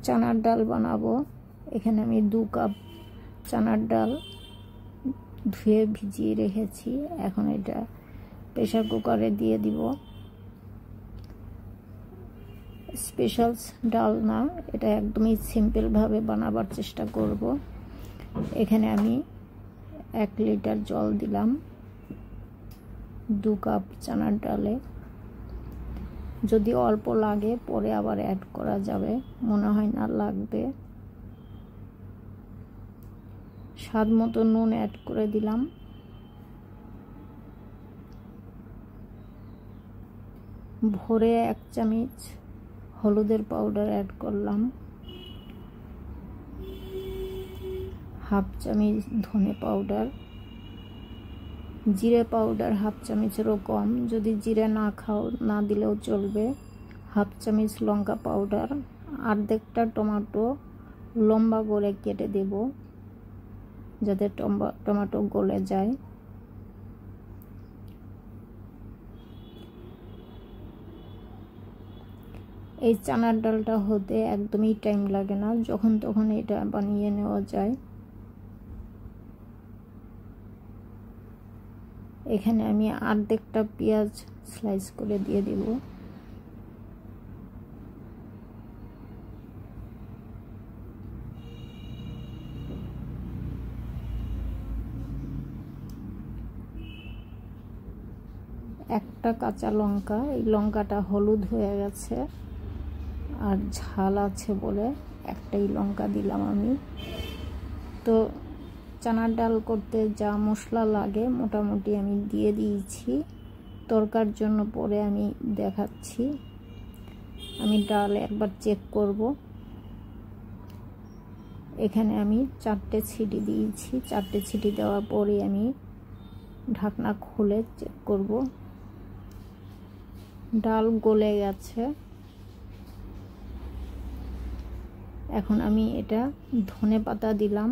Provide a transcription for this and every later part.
চানার ডাল বানাবো। এখানে আমি 2 কাপ চানার ডাল ধুয়ে ভিজিয়ে রেখেছি। এখন এটা প্রেসার কুকারে দিয়ে দিব। স্পেশাল ডাল না, এটা একদমই সিম্পল ভাবে বানাবার চেষ্টা করব। এখানে আমি 1 লিটার জল দিলাম 2 কাপ চানার ডালে। যদি অল্প লাগে পরে আবার অ্যাড করা যাবে, মনে হয় না লাগবে। স্বাদ মতো নুন অ্যাড করে দিলাম। ভরে 1 চামচ হলুদের পাউডার অ্যাড করলাম। 1/2 চামচ ধনে পাউডার, জিরে পাউডার 1/2 চামচেরও কম। যদি জিরে না খাও না দিলেও চলবে। 1/2 চামচ লঙ্কা পাউডার। অর্ধেকটা টমেটো লম্বা করে কেটে দেব যাতে টমেটো গলে যায়। এই চানার ডালটা হতে একদমই টাইম লাগে না, যখন তখন এটা বানিয়ে নেওয়া যায়। এখানে আমি অর্ধেকটা পেঁয়াজ স্লাইস করে দিয়ে দেব। একটা কাঁচা লঙ্কা, এই লঙ্কাটা হলুদ হয়ে গেছে আর ঝাল আছে বলে একটাই লঙ্কা দিলাম আমি। তো চানার ডাল করতে যা মশলা লাগে মোটামুটি আমি দিয়ে দিয়েছি। তরকার জন্য পরে আমি দেখাচ্ছি। আমি ডাল একবার চেক করব। এখানে আমি 4টে সিটি দিয়েছি। 4টে সিটি দেওয়ার পরে আমি ঢাকনা খুলে চেক করব। ডাল গলে গেছে। এখন আমি এটা ধনে পাতা দিলাম।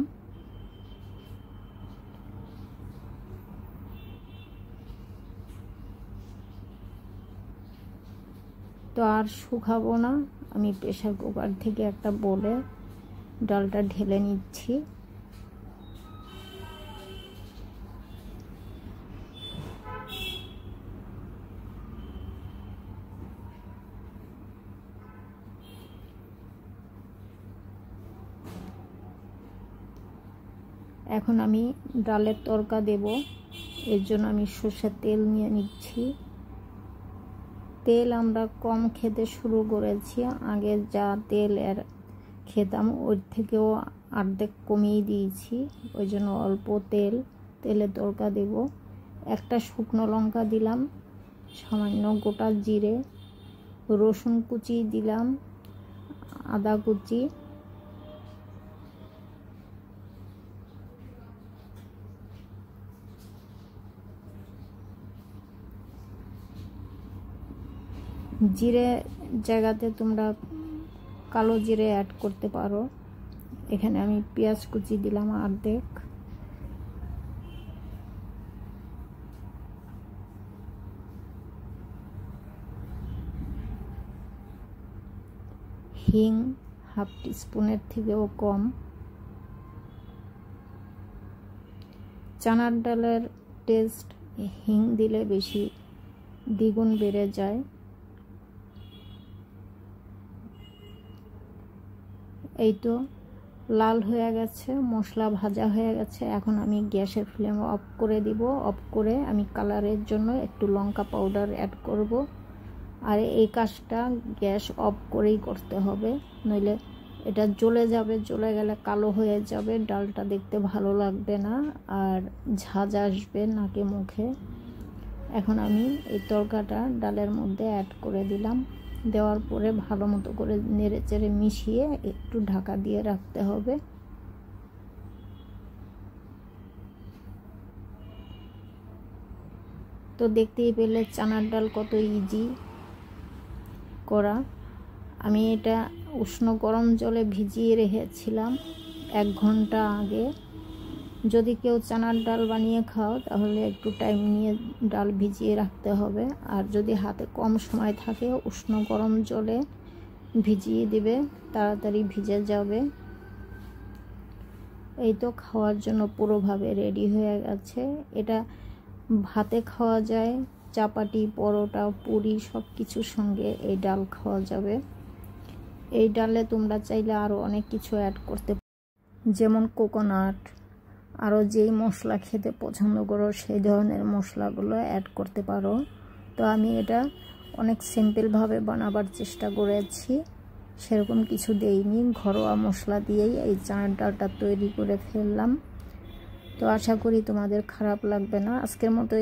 তো আর শুকাবো না, আমি প্রেসার কুকার থেকে একটা বলে ডালটা ঢেলে নিচ্ছি। এখন আমি ডালের তরকা দেব। এর জন্য আমি সরষের তেল নিয়ে নিচ্ছি। তেল আমরা কম খেতে শুরু করেছি। আগে যা তেল খেতাম ওর থেকেও অর্ধেক কমিয়ে দিয়েছি, ওই জন্য অল্প তেলে তরকা দেব। একটা শুকনো লঙ্কা দিলাম, সামান্য গোটা জিরে, রসুন কুচি দিলাম, আদা কুচি, জিরে জায়গাতে তোমরা কালো জিরে অ্যাড করতে পারো। এখানে আমি পেঁয়াজ কুচি দিলাম অর্ধেক, হিং 1/2 টিস্পুনের থেকেও কম। চানার ডালের টেস্ট হিং দিলে বেশি দ্বিগুণ বেড়ে যায়। এই তো লাল হয়ে গেছে, মশলা ভাজা হয়ে গেছে। এখন আমি গ্যাসের ফ্লেম অফ করে দিব। অফ করে আমি কালারের জন্য একটু লঙ্কা পাউডার অ্যাড করব। আর এই কাজটা গ্যাস অফ করেই করতে হবে, নইলে এটা জ্বলে যাবে। জ্বলে গেলে কালো হয়ে যাবে, ডালটা দেখতে ভালো লাগবে না আর ঝাঁঝ আসবে নাকে মুখে। এখন আমি এই তরকাটা ডালের মধ্যে অ্যাড করে দিলাম। দেওয়ার পরে ভালো মতো করে নেড়ে চেড়ে মিশিয়ে একটু ঢাকা দিয়ে রাখতে হবে। তো দেখতেই পেলে চানার ডাল কত ইজি করা। আমি এটা উষ্ণ গরম জলে ভিজিয়ে রেখেছিলাম 1 ঘন্টা আগে। যদি কেউ চানার ডাল বানিয়ে খাও তাহলে একটু টাইম নিয়ে ডাল ভিজিয়ে রাখতে হবে। আর যদি হাতে কম সময় থাকে উষ্ণ গরম জলে ভিজিয়ে দিবে, তাড়াতাড়ি ভিজে যাবে। এই তো খাওয়ার জন্য পুরোভাবে রেডি হয়ে গেছে। এটা ভাতে খাওয়া যায়, চাপাটি, পরোটা, পুরি সব কিছুর সঙ্গে এই ডাল খাওয়া যাবে। এই ডালে তোমরা চাইলে আরও অনেক কিছু অ্যাড করতে, যেমন কোকোনাট, আরও যেই মশলা খেতে পছন্দ করো সেই ধরনের মশলাগুলো অ্যাড করতে পারো। তো আমি এটা অনেক সিম্পলভাবে বানাবার চেষ্টা করেছি, সেরকম কিছু দেইনি, ঘরোয়া মশলা দিয়েই এই চানার ডালটা তৈরি করে ফেললাম। তো আশা করি তোমাদের খারাপ লাগবে না। আজকের মতো